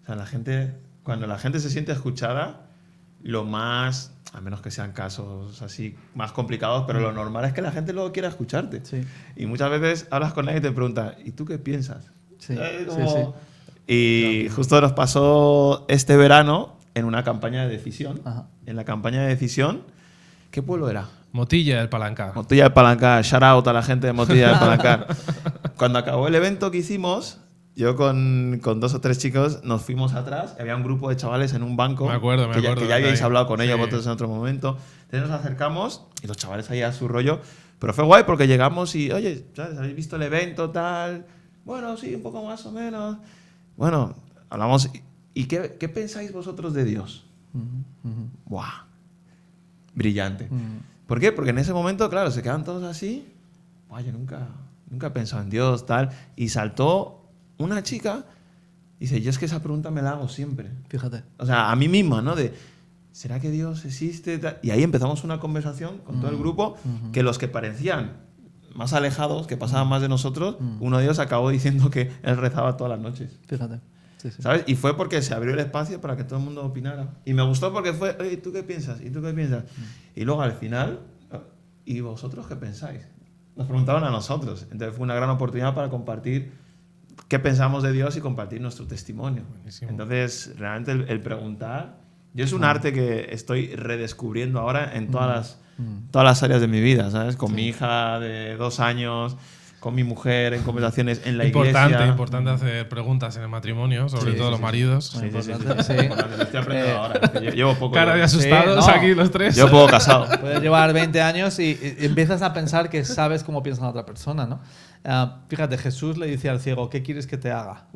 O sea, cuando la gente se siente escuchada, lo más, a menos que sean casos así más complicados, pero lo normal es que la gente luego quiera escucharte. Sí. Y muchas veces hablas con alguien y te pregunta, ¿y tú qué piensas? Sí. Y justo nos pasó este verano en una campaña de decisión. En la campaña de decisión, ¿qué pueblo era? Motilla del Palancar. Motilla del Palancar. Shout out a la gente de Motilla del Palancar. Cuando acabó el evento que hicimos, yo con 2 o 3 chicos nos fuimos atrás. Había un grupo de chavales en un banco. Me acuerdo. Que ya habíais hablado con ellos vosotros en otro momento. Entonces nos acercamos y los chavales ahí a su rollo. Pero fue guay porque llegamos y, oye, ¿sabes? ¿Habéis visto el evento tal? Bueno, sí, un poco más o menos. Bueno, hablamos. ¿Y qué pensáis vosotros de Dios? ¡Buah! Brillante. ¿Por qué? Porque en ese momento, claro, se quedan todos así. ¡Buah! Yo nunca he pensado en Dios, tal. Y saltó una chica y dice, yo es que esa pregunta me la hago siempre. Fíjate. O sea, a mí misma, ¿no? De, ¿será que Dios existe? Tal. Y ahí empezamos una conversación con todo el grupo, que los que parecían más alejados, que pasaban más de nosotros, uno de ellos acabó diciendo que él rezaba todas las noches. Fíjate. Sí. ¿Sabes? Y fue porque se abrió el espacio para que todo el mundo opinara. Y me gustó porque fue, oye, ¿tú qué piensas? ¿Y tú qué piensas? Y luego al final, ¿y vosotros qué pensáis? Nos preguntaban a nosotros. Entonces fue una gran oportunidad para compartir qué pensamos de Dios y compartir nuestro testimonio. Buenísimo. Entonces, realmente el preguntar, yo es un arte que estoy redescubriendo ahora en todas las áreas de mi vida, ¿sabes? Con mi hija de 2 años, con mi mujer, en conversaciones en la iglesia. Importante hacer preguntas en el matrimonio, sobre todo los maridos. Sí. Lo estoy aprendiendo ahora. Llevo poco. Cara de asustados aquí los 3. Yo poco casado. Puedes llevar 20 años y empiezas a pensar que sabes cómo piensa la otra persona, ¿no? Fíjate, Jesús le dice al ciego, ¿qué quieres que te haga?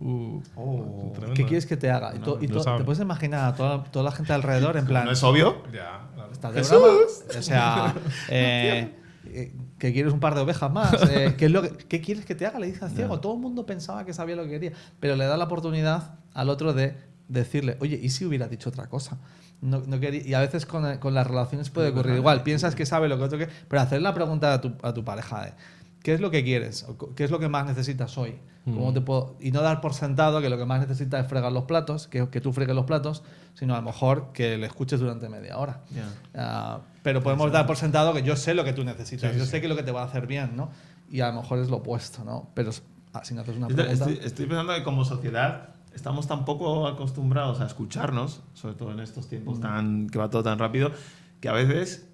¿Qué quieres que te haga? Y te puedes imaginar a toda la gente alrededor en plan... ¿No es obvio? Ya, claro. ¿Estás de broma? O sea... ¿que quieres un par de ovejas más? ¿Qué quieres que te haga? Le dice al ciego. Todo el mundo pensaba que sabía lo que quería, pero le da la oportunidad al otro de decirle, oye, ¿y si hubiera dicho otra cosa? No quería, y a veces con las relaciones puede ocurrir igual. Piensas que sabe lo que otro quiere, pero hacer la pregunta a tu pareja de ¿qué es lo que quieres? ¿Qué es lo que más necesitas hoy? ¿Cómo te puedo? Y no dar por sentado que lo que más necesitas es fregar los platos, que tú fregues los platos, sino a lo mejor que le escuches durante media hora. Pero podemos dar por sentado que yo sé lo que tú necesitas, yo sé que es lo que te va a hacer bien, ¿no? Y a lo mejor es lo opuesto, ¿no? Pero si no haces una pregunta... Estoy pensando que como sociedad estamos tan poco acostumbrados a escucharnos, sobre todo en estos tiempos que va todo tan rápido, que a veces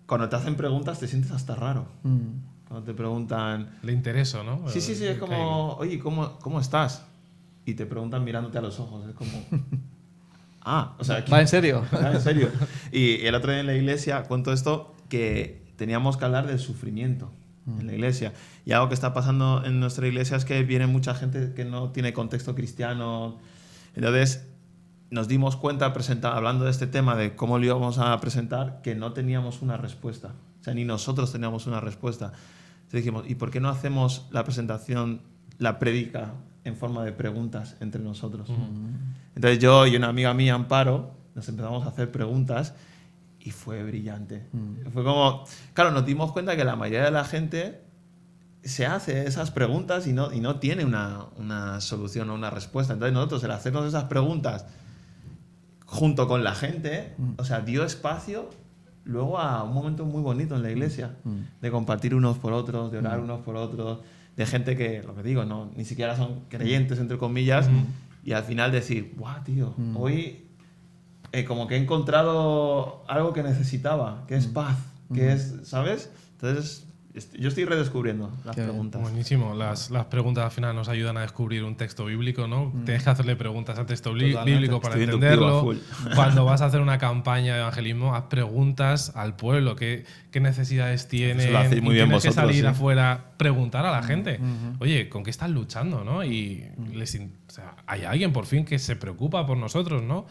cuando te hacen preguntas te sientes hasta raro. Cuando te preguntan... Le intereso, ¿no? Sí, es como, oye, ¿cómo estás? Y te preguntan mirándote a los ojos. Es como... o sea... ¿Va en serio? Va en serio. Y el otro día en la iglesia cuento esto, que teníamos que hablar del sufrimiento en la iglesia. Y algo que está pasando en nuestra iglesia es que viene mucha gente que no tiene contexto cristiano. Entonces nos dimos cuenta, hablando de este tema, de cómo lo íbamos a presentar, que no teníamos una respuesta. O sea, ni nosotros teníamos una respuesta. Entonces dijimos, ¿y por qué no hacemos la presentación, la prédica, en forma de preguntas entre nosotros? Entonces yo y una amiga mía, Amparo, nos empezamos a hacer preguntas y fue brillante. Fue como... Claro, nos dimos cuenta que la mayoría de la gente se hace esas preguntas y no tiene una solución o una respuesta. Entonces nosotros, el hacernos esas preguntas junto con la gente, o sea, dio espacio luego a un momento muy bonito en la iglesia, de compartir unos por otros, de orar unos por otros, de gente que, lo que digo, ni siquiera son creyentes, entre comillas, y al final decir, ¡guau, tío! Hoy como que he encontrado algo que necesitaba, que es paz, que es, ¿sabes? Entonces, yo estoy redescubriendo las preguntas. Buenísimo. Las preguntas al final nos ayudan a descubrir un texto bíblico, ¿no? Tienes que hacerle preguntas al texto bíblico para entenderlo. Cuando vas a hacer una campaña de evangelismo, haz preguntas al pueblo. ¿Qué necesidades tienen? Eso lo hacéis muy bien tienes vosotros, que salir ¿sí? afuera, preguntar a la gente. Oye, ¿con qué estás luchando? ¿No? Y o sea, hay alguien por fin que se preocupa por nosotros, ¿no?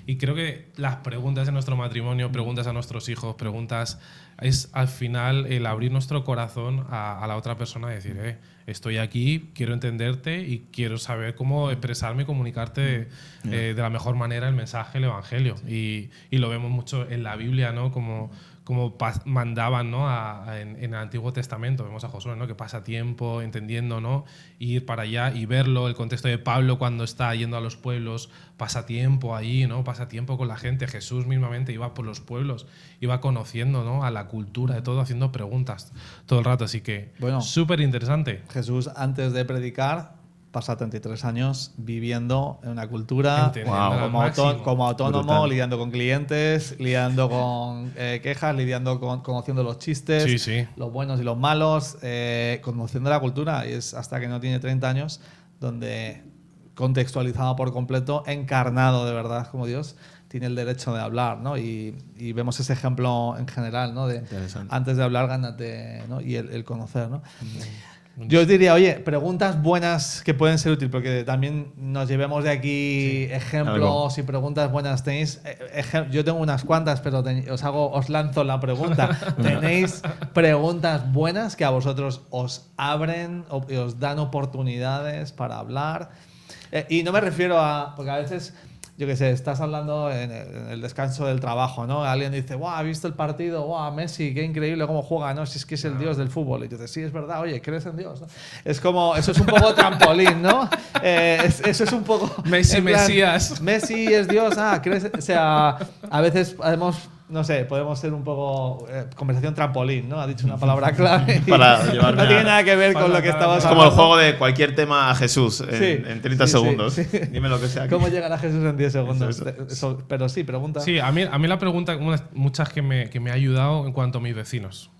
Y creo que las preguntas en nuestro matrimonio, preguntas a nuestros hijos, preguntas, es al final el abrir nuestro corazón a la otra persona y decir, estoy aquí, quiero entenderte y quiero saber cómo expresarme y comunicarte de la mejor manera el mensaje, el evangelio. Y lo vemos mucho en la Biblia, ¿no? Como mandaban, ¿no? En el Antiguo Testamento. Vemos a Josué, ¿no? Que pasa tiempo entendiendo, ¿no? Ir para allá y verlo. El contexto de Pablo cuando está yendo a los pueblos, pasa tiempo allí, ¿no? Pasa tiempo con la gente. Jesús mismamente iba por los pueblos, iba conociendo, ¿no? A la cultura de todo, haciendo preguntas todo el rato. Así que, bueno, súper interesante. Jesús, antes de predicar, pasa 33 años viviendo en una cultura como autónomo, brutal, lidiando con clientes, lidiando con quejas, conociendo los chistes, los buenos y los malos, conociendo la cultura. Y es hasta que no tiene 30 años donde, contextualizado por completo, encarnado de verdad como Dios, tiene el derecho de hablar, ¿no? Y vemos ese ejemplo en general, ¿no? De antes de hablar, gánate, ¿no? Y el conocer, ¿no? Yo os diría, oye, preguntas buenas que pueden ser útiles, porque también nos llevemos de aquí ejemplos y preguntas buenas. Tenéis, yo tengo unas cuantas, pero os lanzo la pregunta. ¿Tenéis preguntas buenas que a vosotros os abren o os dan oportunidades para hablar? Y no me refiero a... Porque a veces... Yo qué sé, estás hablando en el descanso del trabajo, ¿no? Alguien dice, ¡guau! ¿Has visto el partido? ¡Guau! Messi, qué increíble cómo juega, ¿no? Si es que es el dios del fútbol. Y tú dices, sí, es verdad, oye, ¿crees en Dios? ¿No? Es como, eso es un poco trampolín, ¿no? Eso es un poco... Messi, Mesías. Messi es Dios, ¿crees? O sea, a veces no sé, podemos ser un poco conversación trampolín, ¿no? Ha dicho una palabra clave. Para llevarme no tiene nada que ver con lo que estabas hablando. Es como el juego de cualquier tema a Jesús en 30 segundos. Sí. Dime lo que sea. ¿Cómo llegar a Jesús en 10 segundos? Pero sí, pregunta. Sí, a mí la pregunta, muchas que me ha ayudado en cuanto a mis vecinos.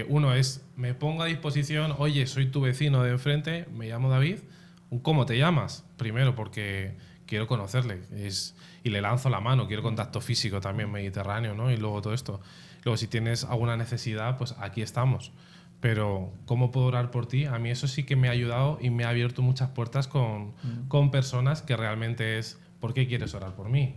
Uno es, me pongo a disposición, oye, soy tu vecino de enfrente, me llamo David, ¿cómo te llamas? Primero, porque quiero conocerle. Y le lanzo la mano, quiero contacto físico también mediterráneo, ¿no? Y luego todo esto. Luego, si tienes alguna necesidad, pues aquí estamos. Pero, ¿cómo puedo orar por ti? A mí eso sí que me ha ayudado y me ha abierto muchas puertas con personas que realmente es, ¿por qué quieres orar por mí?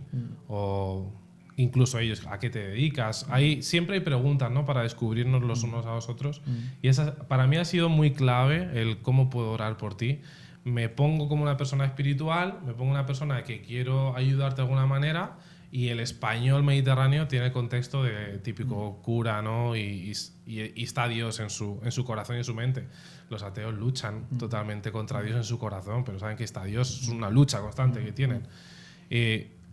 O incluso ellos, ¿a qué te dedicas? Siempre hay preguntas, ¿no? Para descubrirnos los unos a los otros. Y esa, para mí ha sido muy clave el cómo puedo orar por ti. me pongo como una persona espiritual, me pongo una persona que quiero ayudarte de alguna manera, y el español mediterráneo tiene el contexto de típico cura, ¿no? Y está Dios en su corazón y en su mente. Los ateos luchan totalmente contra Dios en su corazón, pero saben que está Dios, es una lucha constante que tienen.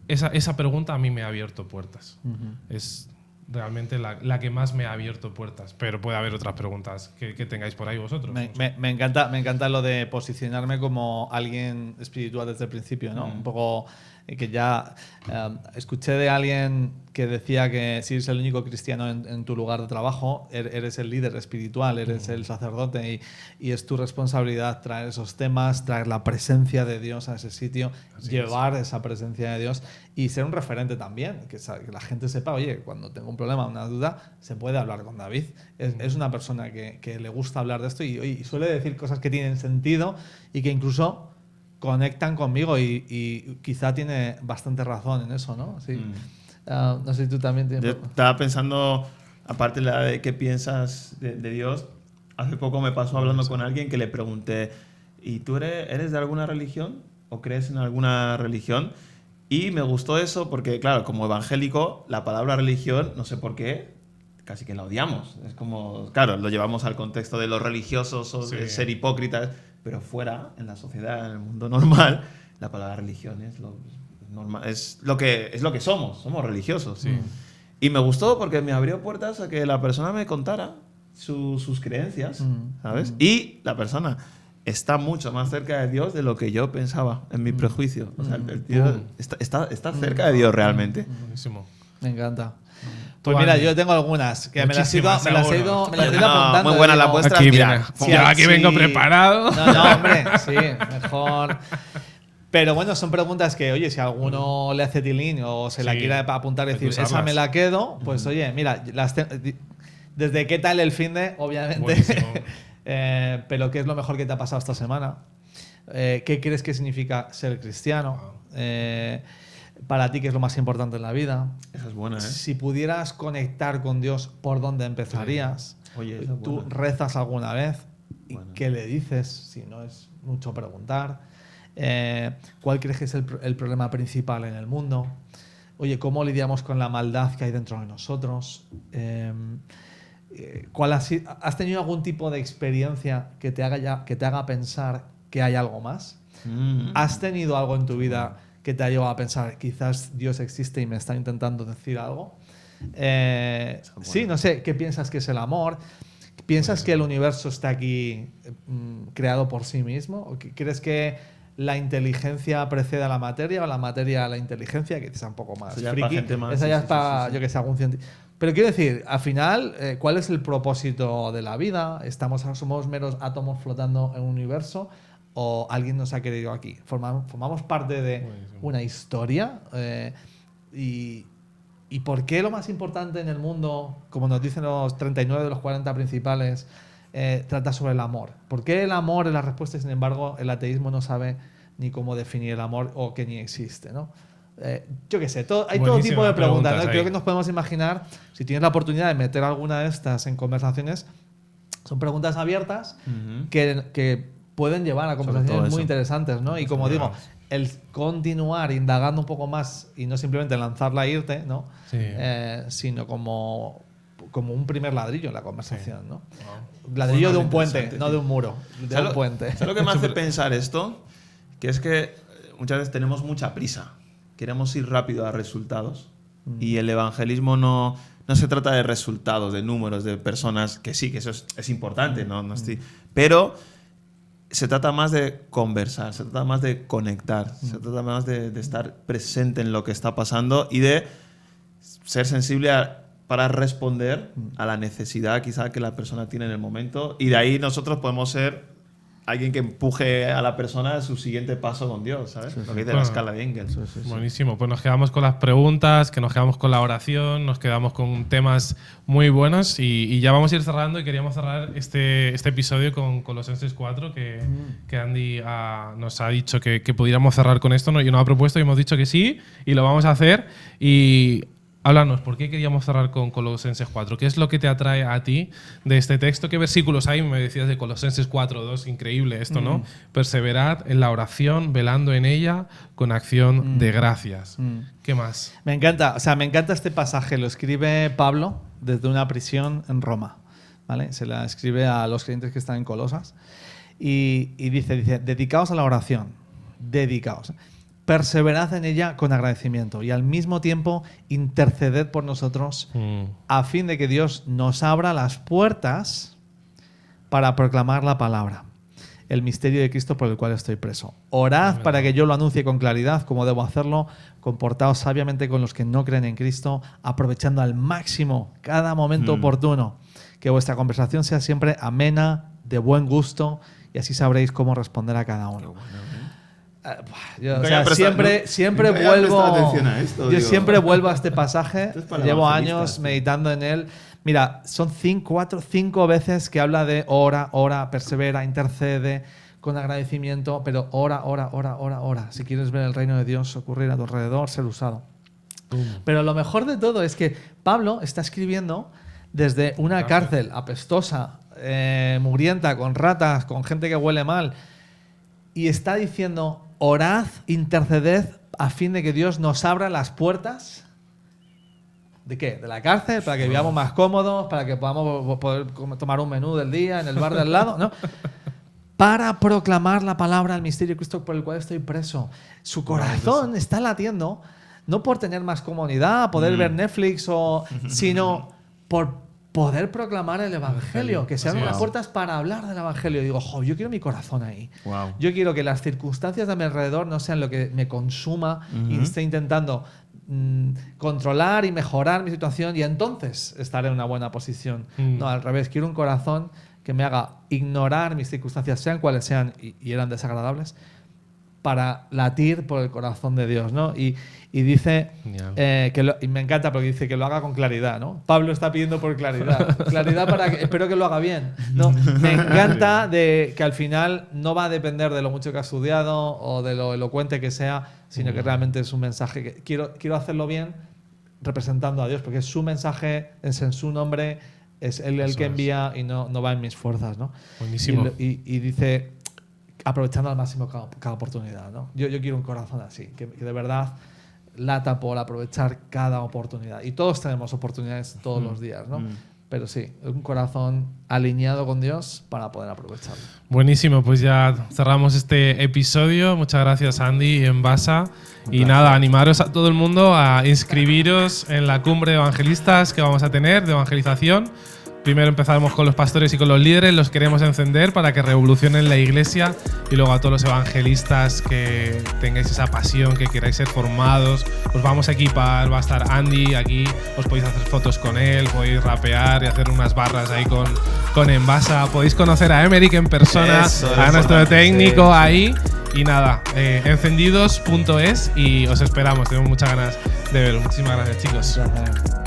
Esa pregunta a mí me ha abierto puertas. Es realmente la que más me ha abierto puertas, pero puede haber otras preguntas que tengáis por ahí vosotros. Me encanta lo de posicionarme como alguien espiritual desde el principio, ¿no? Un poco que ya escuché de alguien que decía que si eres el único cristiano en tu lugar de trabajo, eres el líder espiritual, eres el sacerdote, y es tu responsabilidad traer esos temas, traer la presencia de Dios a ese sitio, llevar esa presencia de Dios y ser un referente también, que la gente sepa, oye, cuando tengo un problema, una duda, se puede hablar con David. Es una persona que le gusta hablar de esto y suele decir cosas que tienen sentido y que incluso conectan conmigo, y quizá tiene bastante razón en eso, ¿no? Sí. No sé si tú también tienes... Yo estaba pensando, aparte de qué piensas de Dios, hace poco me pasó hablando con alguien que le pregunté, ¿y tú eres de alguna religión o crees en alguna religión? Y me gustó eso porque, claro, como evangélico, la palabra religión, no sé por qué, casi que la odiamos. Es como, claro, lo llevamos al contexto de los religiosos o de ser hipócritas, pero fuera, en la sociedad, en el mundo normal, la palabra religión es lo que somos religiosos. Sí. Y me gustó porque me abrió puertas a que la persona me contara sus creencias, ¿sabes? Y la persona está mucho más cerca de Dios de lo que yo pensaba en mi prejuicio. O sea, el tío está cerca de Dios realmente. Buenísimo. Me encanta. Pues mira, yo tengo algunas que me las he ido apuntando. Muy buena la vuestra. Aquí vengo preparado. No, hombre, sí, mejor. Pero bueno, son preguntas que, oye, si alguno le hace tilín o se la quiere apuntar y decir, esa me la quedo, pues oye, mira, desde qué tal el finde, obviamente. Pero ¿qué es lo mejor que te ha pasado esta semana? ¿Qué crees que significa ser cristiano? Para ti, ¿qué es lo más importante en la vida? Esa es buena, ¿eh? Si pudieras conectar con Dios, ¿por dónde empezarías? Oye, esa es ¿Tú buena. rezas alguna vez? ¿Y Bueno. qué le dices? Si no es mucho preguntar. ¿Cuál crees que es el problema principal en el mundo? Oye, ¿cómo lidiamos con la maldad que hay dentro de nosotros? ¿Has tenido algún tipo de experiencia que te haga pensar que hay algo más? ¿Has tenido algo en tu vida que te ha llevado a pensar, quizás Dios existe y me está intentando decir algo? Sí, no sé, ¿qué piensas que es el amor? ¿Piensas que el universo está aquí creado por sí mismo? ¿O crees que la inteligencia precede a la materia o la materia a la inteligencia? Que es un poco más friki. Esa ya es para, yo que sé, algún científico. Pero quiero decir, al final, ¿cuál es el propósito de la vida? ¿Somos meros átomos flotando en un universo? ¿O alguien nos ha querido aquí? ¿Formamos parte de una historia? ¿Y por qué lo más importante en el mundo, como nos dicen los 39 de los 40 principales, trata sobre el amor? ¿Por qué el amor es la respuesta y, sin embargo, el ateísmo no sabe ni cómo definir el amor o que ni existe, ¿no? Yo qué sé, hay todo tipo de preguntas, ¿no? Creo que nos podemos imaginar, si tienes la oportunidad de meter alguna de estas en conversaciones, son preguntas abiertas que pueden llevar a conversaciones muy interesantes, ¿no? Y como digo, el continuar indagando un poco más y no simplemente lanzarla e irte, ¿no? Sí. Sino como un primer ladrillo en la conversación, ¿no? Wow. Ladrillo de un puente, interesante, no de un muro, de un puente. ¿Sabes lo que me hace pensar esto? Que es que muchas veces tenemos mucha prisa. Queremos ir rápido a resultados. Y el evangelismo no se trata de resultados, de números, de personas, que sí, que eso es importante, no estoy, pero se trata más de conversar, se trata más de conectar, se trata más de estar presente en lo que está pasando y de ser sensible para responder a la necesidad quizá que la persona tiene en el momento, y de ahí nosotros podemos ser alguien que empuje a la persona a su siguiente paso con Dios, ¿sabes? Lo que dice la escala de Engels. Buenísimo, pues nos quedamos con las preguntas, que nos quedamos con la oración, nos quedamos con temas muy buenos y ya vamos a ir cerrando, y queríamos cerrar este episodio con Colosenses 4, que Andy nos ha dicho que pudiéramos cerrar con esto, ¿no? Y nos ha propuesto y hemos dicho que sí, y lo vamos a hacer. Y Háblanos, ¿por qué queríamos cerrar con Colosenses 4? ¿Qué es lo que te atrae a ti de este texto? ¿Qué versículos hay? Me decías de Colosenses 4:2, increíble esto, ¿no? Perseverad en la oración, velando en ella con acción de gracias. ¿Qué más? Me encanta este pasaje, lo escribe Pablo desde una prisión en Roma, ¿vale? Se la escribe a los creyentes que están en Colosas y dice, dedicaos a la oración, dedicaos. Perseverad en ella con agradecimiento y al mismo tiempo interceded por nosotros a fin de que Dios nos abra las puertas para proclamar la palabra, el misterio de Cristo por el cual estoy preso. Orad para que yo lo anuncie con claridad, como debo hacerlo. Comportaos sabiamente con los que no creen en Cristo, aprovechando al máximo cada momento oportuno. Que vuestra conversación sea siempre amena, de buen gusto, y así sabréis cómo responder a cada uno. Yo siempre vuelvo. Siempre vuelvo a este pasaje. Llevo años meditando en él. Mira, son 5 veces que habla de ora, persevera, intercede, con agradecimiento, pero ora. Si quieres ver el reino de Dios ocurrir a tu alrededor, ser usado. Pero lo mejor de todo es que Pablo está escribiendo desde una cárcel apestosa, mugrienta, con ratas, con gente que huele mal, y está diciendo: orad, interceded a fin de que Dios nos abra las puertas. ¿De qué? ¿De la cárcel? ¿Para que vivamos más cómodos? ¿Para que podamos poder tomar un menú del día en el bar de al lado? ¿No? Para proclamar la palabra del misterio de Cristo por el cual estoy preso. Su corazón está latiendo, no por tener más comodidad, poder ver Netflix, sino por poder proclamar el Evangelio, que se abran las puertas para hablar del Evangelio. Digo, yo quiero mi corazón ahí. Yo quiero que las circunstancias de mi alrededor no sean lo que me consuma y esté intentando controlar y mejorar mi situación, y entonces estaré en una buena posición. No, al revés, quiero un corazón que me haga ignorar mis circunstancias, sean cuales sean, y eran desagradables, para latir por el corazón de Dios, ¿no? Y dice, y me encanta porque dice que lo haga con claridad, ¿no? Pablo está pidiendo por claridad. Claridad para que, espero que lo haga bien, ¿no? Me encanta de que al final no va a depender de lo mucho que ha estudiado o de lo elocuente que sea, sino que realmente es un mensaje que quiero hacerlo bien representando a Dios, porque es su mensaje, es en su nombre, es Él el que envía y no va en mis fuerzas, ¿no? Buenísimo. Y dice, aprovechando al máximo cada oportunidad, ¿no? Yo quiero un corazón así, que de verdad lata por aprovechar cada oportunidad. Y todos tenemos oportunidades todos los días, ¿no? Pero sí, un corazón alineado con Dios para poder aprovecharlo. Buenísimo, pues ya cerramos este episodio. Muchas gracias, Andy, en Basa. Y nada, animaros a todo el mundo a inscribiros en la cumbre de evangelistas que vamos a tener, de evangelización. Primero empezaremos con los pastores y con los líderes, los queremos encender para que revolucionen la iglesia, y luego a todos los evangelistas que tengáis esa pasión, que queráis ser formados, os vamos a equipar, va a estar Andy aquí, os podéis hacer fotos con él, podéis rapear y hacer unas barras ahí con Envasa, podéis conocer a Emerick en persona, a nuestro técnico ahí, y nada, encendidos.es, y os esperamos, tenemos muchas ganas de veros. Muchísimas gracias, chicos. Gracias.